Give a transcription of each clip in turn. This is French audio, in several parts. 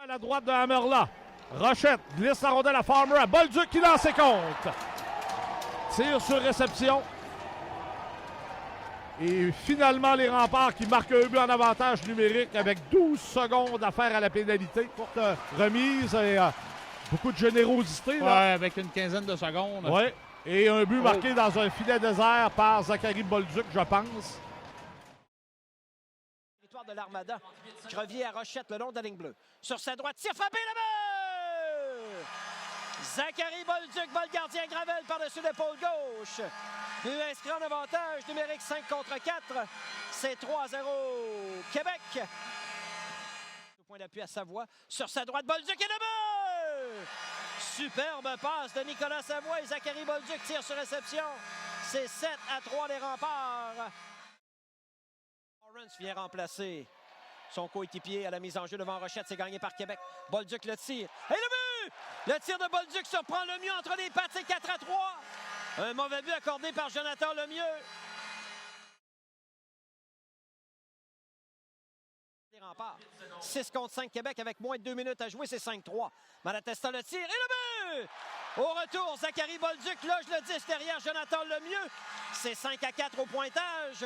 À la droite de Hammerla. Rochette glisse la rondelle à Farmer. À Bolduc qui lance ses comptes. Tire sur réception. Et finalement, les Remparts qui marquent un but en avantage numérique avec 12 secondes à faire à la pénalité. Courte remise et beaucoup de générosité. Là. Ouais, avec une quinzaine de secondes. Ouais. Et un but marqué dans un filet désert par Zachary Bolduc, je pense. Victoire de l'Armada qui revient à Rochette le long de la ligne bleue. Sur sa droite, tire frappé là-bas! Zachary Bolduc, bat le gardien Gravel par-dessus l'épaule gauche. But inscrit en avantage numérique 5 contre 4. C'est 3-0 Québec. Point d'appui à Savoie. Sur sa droite, Bolduc est là-bas! Superbe passe de Nicolas Savoie et Zachary Bolduc tire sur réception. C'est 7-3 les Remparts. Lawrence vient remplacer son coéquipier à la mise en jeu devant Rochette. C'est gagné par Québec. Bolduc le tire. Et le but! Le tir de Bolduc surprend Lemieux entre les pattes. C'est 4-3. Un mauvais but accordé par Jonathan Lemieux. Les Remparts. 6 contre 5 Québec avec moins de 2 minutes à jouer. C'est 5-3. Malatesta le tire. Et le but! Au retour, Zachary Bolduc loge le 10 derrière Jonathan Lemieux. C'est 5-4 au pointage.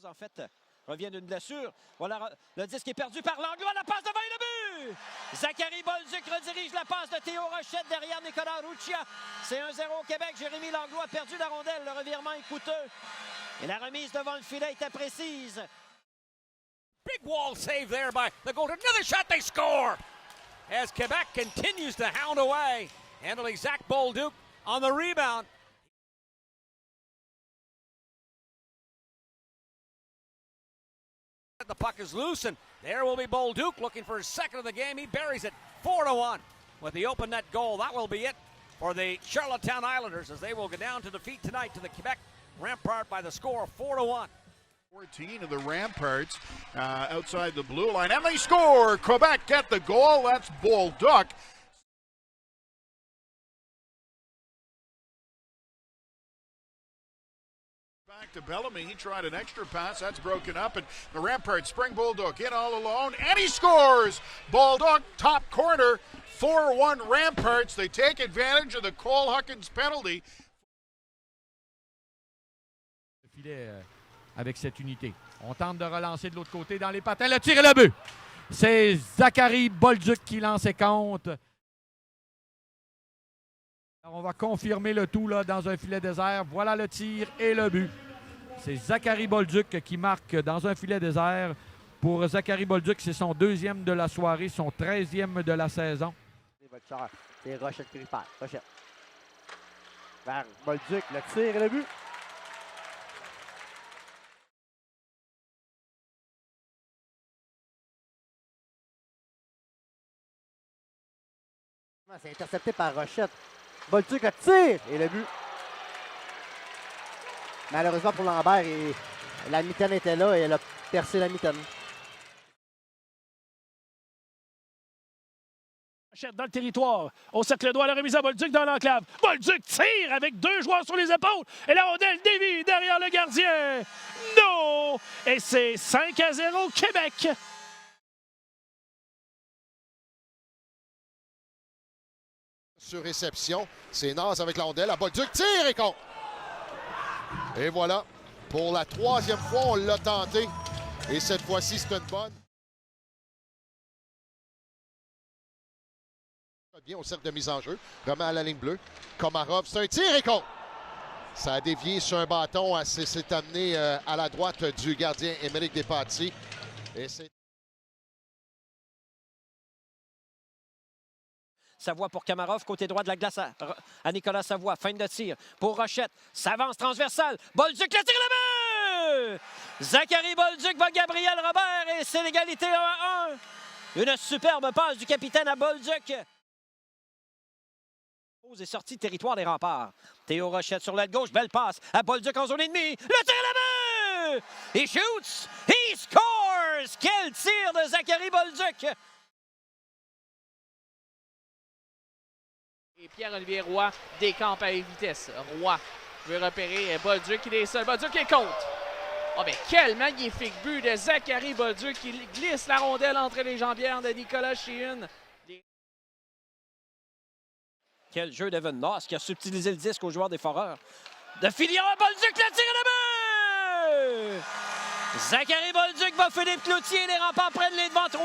En fait, revient d'une blessure. Voilà le disque est perdu par Langlois. La passe devant et le but! Zachary Bolduc redirige la passe de Théo Rochette derrière Nicolas Ruccia. C'est 1-0 au Québec. Jérémy Langlois a perdu la rondelle. Le revirement est coûteux. Et la remise devant le filet était précise. Big wall save there by the goal. Another shot, they score! As Quebec continues to hound away. Handling Zach Bolduc on the rebound. The puck is loose, and there will be Bolduc looking for his second of the game. He buries it 4-1 with the open net goal. That will be it for the Charlottetown Islanders as they will go down to defeat tonight to the Quebec Rampart by the score of 4-1. 14 of the Ramparts outside the blue line, and they score! Quebec get the goal. That's Bolduc. Back to Bellamy. He tried an extra pass. That's broken up, and the Ramparts spring Bolduc in all alone, and he scores! Bolduc, top corner, 4-1 Ramparts. They take advantage of the Cole Huckins penalty. Filet avec cette unité. On tente de relancer de l'autre côté dans les patins. Le tir et le but! C'est Zachary Bolduc qui lance ses comptes. Alors on va confirmer le tout là, dans un filet désert. Voilà le tir et le but. C'est Zachary Bolduc qui marque dans un filet désert. Pour Zachary Bolduc, c'est son 2e de la soirée, son 13e de la saison. C'est Rochette qui répare. Rochette. Vers Bolduc, le tir et le but. C'est intercepté par Rochette. Bolduc le tire et le but. Malheureusement pour Lambert, la mitaine était là et elle a percé la mitaine. Rochette dans le territoire. Au cercle droit, la remise à Bolduc dans l'enclave. Bolduc tire avec 2 joueurs sur les épaules. Et la rondelle dévie derrière le gardien. Non! Et c'est 5-0 Québec. Sur réception, c'est Naz avec la rondelle. À Bolduc, tire et compte. Et voilà, pour la 3e fois, on l'a tenté. Et cette fois-ci, c'est une bonne. Bien au cercle de mise en jeu, remet à la ligne bleue. Komarov, c'est un tir et compte. Ça a dévié sur un bâton, c'est amené à la droite du gardien Émeric Despatie. Et c'est... Savoie pour Komarov, côté droit de la glace à Nicolas Savoie. Fin de tir pour Rochette. S'avance transversale. Bolduc le tire le but! Zachary Bolduc bat Gabriel Robert et c'est l'égalité 1-1. Une superbe passe du capitaine à Bolduc. Est sorti de territoire des Remparts. Théo Rochette sur l'aile gauche. Belle passe à Bolduc en zone ennemie. Le tir le but! Il shoots! He scores! Quel tir de Zachary Bolduc! Et Pierre-Olivier Roy décampe à vitesse. Roy veut repérer Bolduc, il est seul. Bolduc est contre. Oh, mais quel magnifique but de Zachary Bolduc qui glisse la rondelle entre les jambières de Nicolas Sheehan. Quel jeu d'Evan Noss qui a subtilisé le disque aux joueurs des Foreurs. De Filion à Bolduc, le tir et le but! Zachary Bolduc bat Philippe Cloutier. Les Remparts prennent les devants 3-1.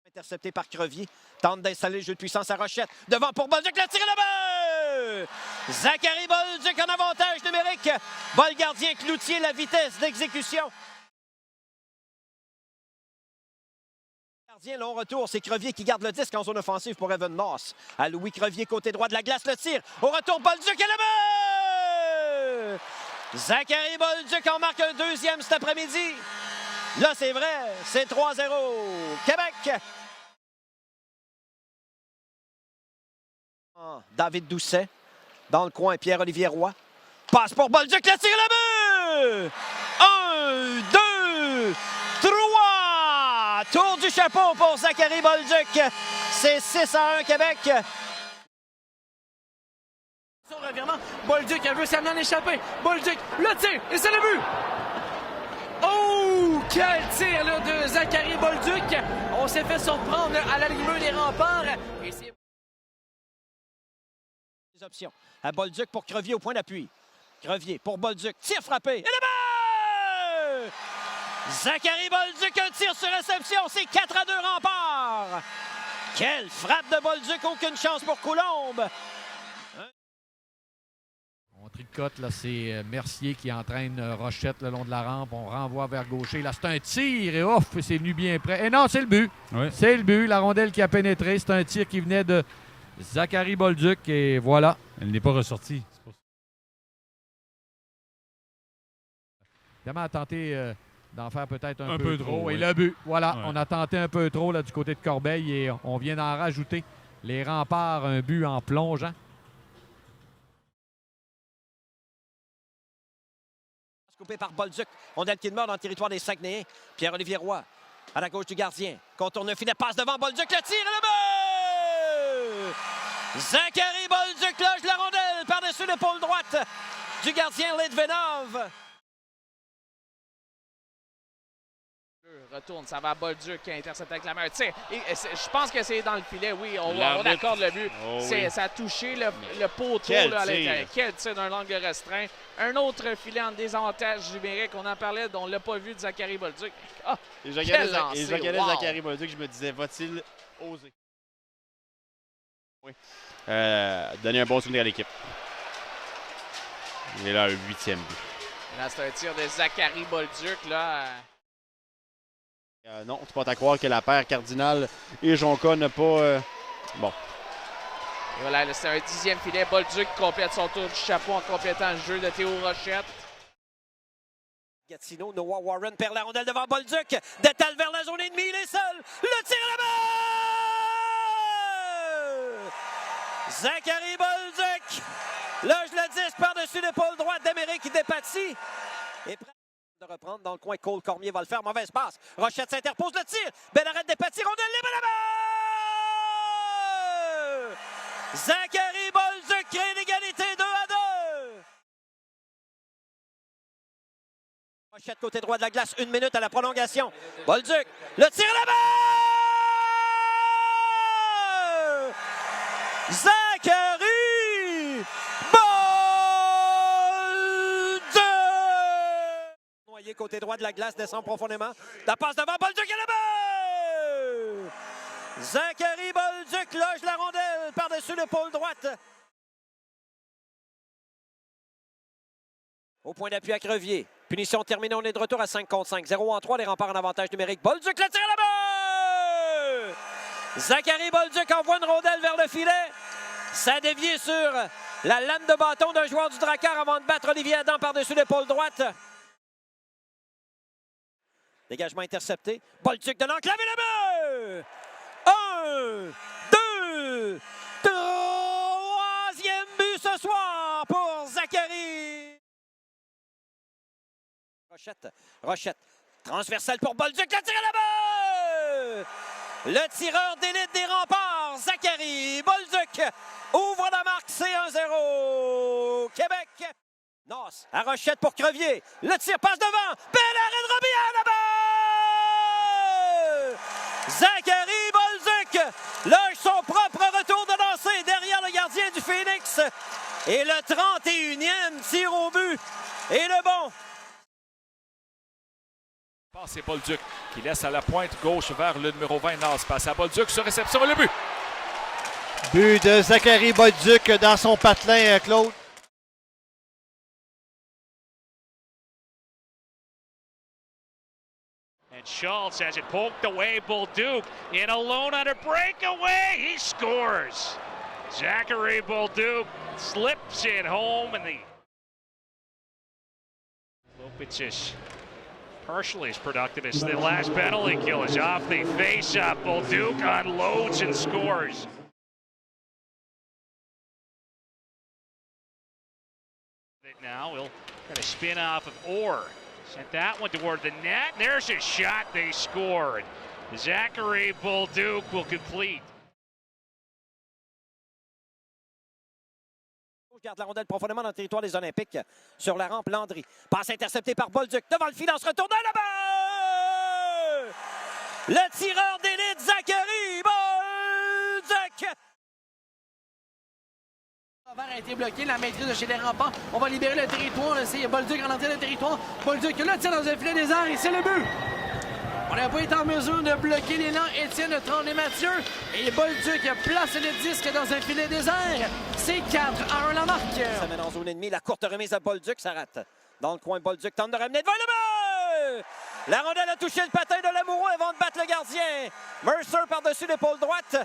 Intercepté par Crevier. Tente d'installer le jeu de puissance à Rochette. Devant pour Bolduc, le tir et le but! Zachary Bolduc en avantage numérique. Bol gardien Cloutier, la vitesse d'exécution. Gardien, long retour, c'est Crevier qui garde le disque en zone offensive pour Evan Noss. À Louis Crevier, côté droit de la glace, le tir. Au retour, Bolduc et le but! Zachary Bolduc en marque un deuxième cet après-midi. Là, c'est vrai, c'est 3-0. Québec! David Doucet, dans le coin, Pierre-Olivier Roy. Passe pour Bolduc, le tir et le but! 1, 2, 3! Tour du chapeau pour Zachary Bolduc. C'est 6-1 Québec. Sur le revirement, Bolduc, elle veut s'amener en échappée. Bolduc, le tir, et c'est le but! Oh, quel tir là, de Zachary Bolduc! On s'est fait surprendre à l'alignement des Remparts. Et c'est... Les options. À Bolduc pour Crevier au point d'appui. Crevier pour Bolduc. Tir frappé. Et le but! Zachary Bolduc, un tir sur réception. C'est 4-2 Remparts. Quelle frappe de Bolduc. Aucune chance pour Coulombe. On tricote, là, c'est Mercier qui entraîne Rochette le long de la rampe. On renvoie vers gaucher. Là, c'est un tir et ouf, c'est venu bien près. Et non, c'est le but. Oui. C'est le but. La rondelle qui a pénétré. C'est un tir qui venait de Zachary Bolduc. Et voilà. Elle n'est pas ressortie. Tellement a tenté d'en faire peut-être un peu peu trop. trop. Oui. Et le but. Voilà. Ouais. On a tenté un peu trop là, du côté de Corbeil et on vient d'en rajouter. Les Remparts, un but en plongeant. Coupé par Bolduc. Rondelle qui demeure dans le territoire des Saguenayens. Pierre-Olivier Roy à la gauche du gardien. Contourne le filet, passe devant Bolduc, le tir et le but! Zachary Bolduc loge la rondelle par-dessus l'épaule droite du gardien Litvinov. Retourne, ça va à Bolduc qui intercepte avec la main. Tir. Je pense que c'est dans le filet, oui. On accorde le but. Oh, oui. Ça a touché le poteau là, à l'intérieur. Quel tir d'un angle restreint. Un autre filet en désavantage numérique. On en parlait, on ne l'a pas vu de Zachary Bolduc. Ah, et je regardais Zachary Bolduc, je me disais, va-t-il oser? Oui. Donner un bon souvenir à l'équipe. Il est là, le 8e but. Là, c'est un tir de Zachary Bolduc, là. Non, tu peux pas croire que la paire Cardinal et Jonca n'a pas... Bon. Et voilà, c'est un 10e filet. Bolduc complète son tour du chapeau en complétant le jeu de Théo Rochette. Gatineau, Noah Warren perd la rondelle devant Bolduc. Détale vers la zone ennemie, il est seul. Le tir là-bas! Zachary Bolduc loge le disque par-dessus l'épaule droite d'Amérique Despatie. Et prêt de reprendre dans le coin. Cole Cormier va le faire. Mauvaise passe. Rochette s'interpose, le tir. Belle arrête Despatie. Rondelle libre là-bas! Zachary Bolduc crée l'égalité 2-2. Rochette côté droit de la glace. 1 minute à la prolongation. Bolduc. Le tir là-bas! Zachary Bolduc! Noyé côté droit de la glace, descend profondément. La passe devant Bolduc et le but! Zachary Bolduc loge la rondelle par-dessus l'épaule droite. Au point d'appui à Crevier. Punition terminée, on est de retour à 5 contre 5. 0 en 3, les Remparts en avantage numérique. Bolduc le tire à la but! Zachary Bolduc envoie une rondelle vers le filet. Ça a dévié sur la lame de bâton d'un joueur du Drakkar avant de battre Olivier Adam par-dessus l'épaule droite. Dégagement intercepté. Bolduc de l'enclave et le but! 1, 2, 3e but ce soir pour Zachary. Rochette. Transversale pour Bolduc. Le tir à la but! Le tireur d'élite des Remparts, part. Zachary Bolduc ouvre la marque. C'est 1-0. Québec. Noss à Rochette pour Crevier. Le tir passe devant. Bel arrêt de Robillard là-bas. Zachary Bolduc loge son propre retour de lancer derrière le gardien du Phoenix. Et le 31e tir au but. Et le bon. C'est Bolduc qui laisse à la pointe gauche vers le numéro 20, Noss. Passe à Bolduc sur réception et le but. But de Zachary Bolduc dans son patelin, Claude. And Schultz has it poked away. Bolduc in alone on a breakaway. He scores. Zachary Bolduc slips it home, and the Lopez is partially as productive as the last penalty kill is off the face-up. Bolduc unloads and scores. Now he'll try to spin off of Orr. Sent that one toward the net. There's a shot. They scored. Zachary Bolduc will complete. Garde la rondelle profondément dans le territoire des Olympiques. Sur la rampe, Landry. Passe interceptée par Bolduc. Devant le filet, on se retourne là-bas! Le tireur d'élite, Zachary Bolduc! A été bloqué, la maîtrise de chez les Remparts. On va libérer le territoire. C'est Bolduc en entrée de territoire. Bolduc le tire dans un filet des airs et c'est le but. On n'a pas été en mesure de bloquer l'élan. Étienne Tremblay-Mathieu et Bolduc place le disque dans un filet des airs. C'est 4-1 la marque. Ça met en zone ennemie. La courte remise à Bolduc, ça rate. Dans le coin, Bolduc tente de ramener devant le but! La rondelle a touché le patin de Lamoureux avant de battre le gardien. Mercer par-dessus l'épaule droite.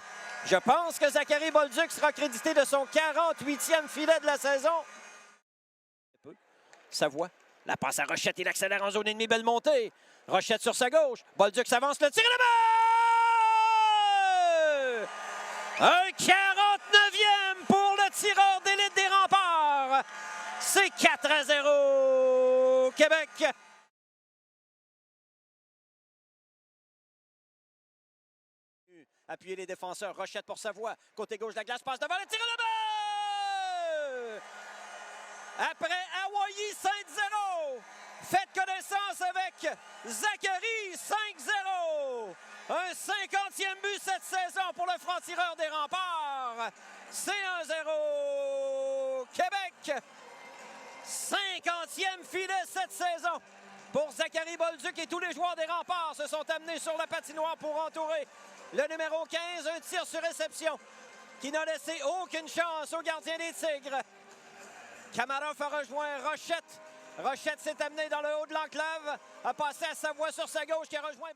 Je pense que Zachary Bolduc sera crédité de son 48e filet de la saison. Savoie. La passe à Rochette. Il accélère en zone ennemie. Belle montée. Rochette sur sa gauche. Bolduc s'avance. Le tir là-bas! Un 49e pour le tireur d'élite des Remparts. C'est 4-0 Québec. Appuyer les défenseurs. Rochette pour Savoie. Côté gauche de la glace. Passe devant le tir là-bas! Après Hawaii 5-0. Faites connaissance avec Zachary 5-0. Un 50e but cette saison pour le franc-tireur des Remparts. C'est 1-0 Québec. 50e filet cette saison pour Zachary Bolduc et tous les joueurs des Remparts se sont amenés sur la patinoire pour entourer le numéro 15. Un tir sur réception qui n'a laissé aucune chance au gardien des Tigres. Kamarov a rejoint Rochette. Rochette s'est amené dans le haut de l'enclave, a passé à Savoie sur sa gauche qui a rejoint...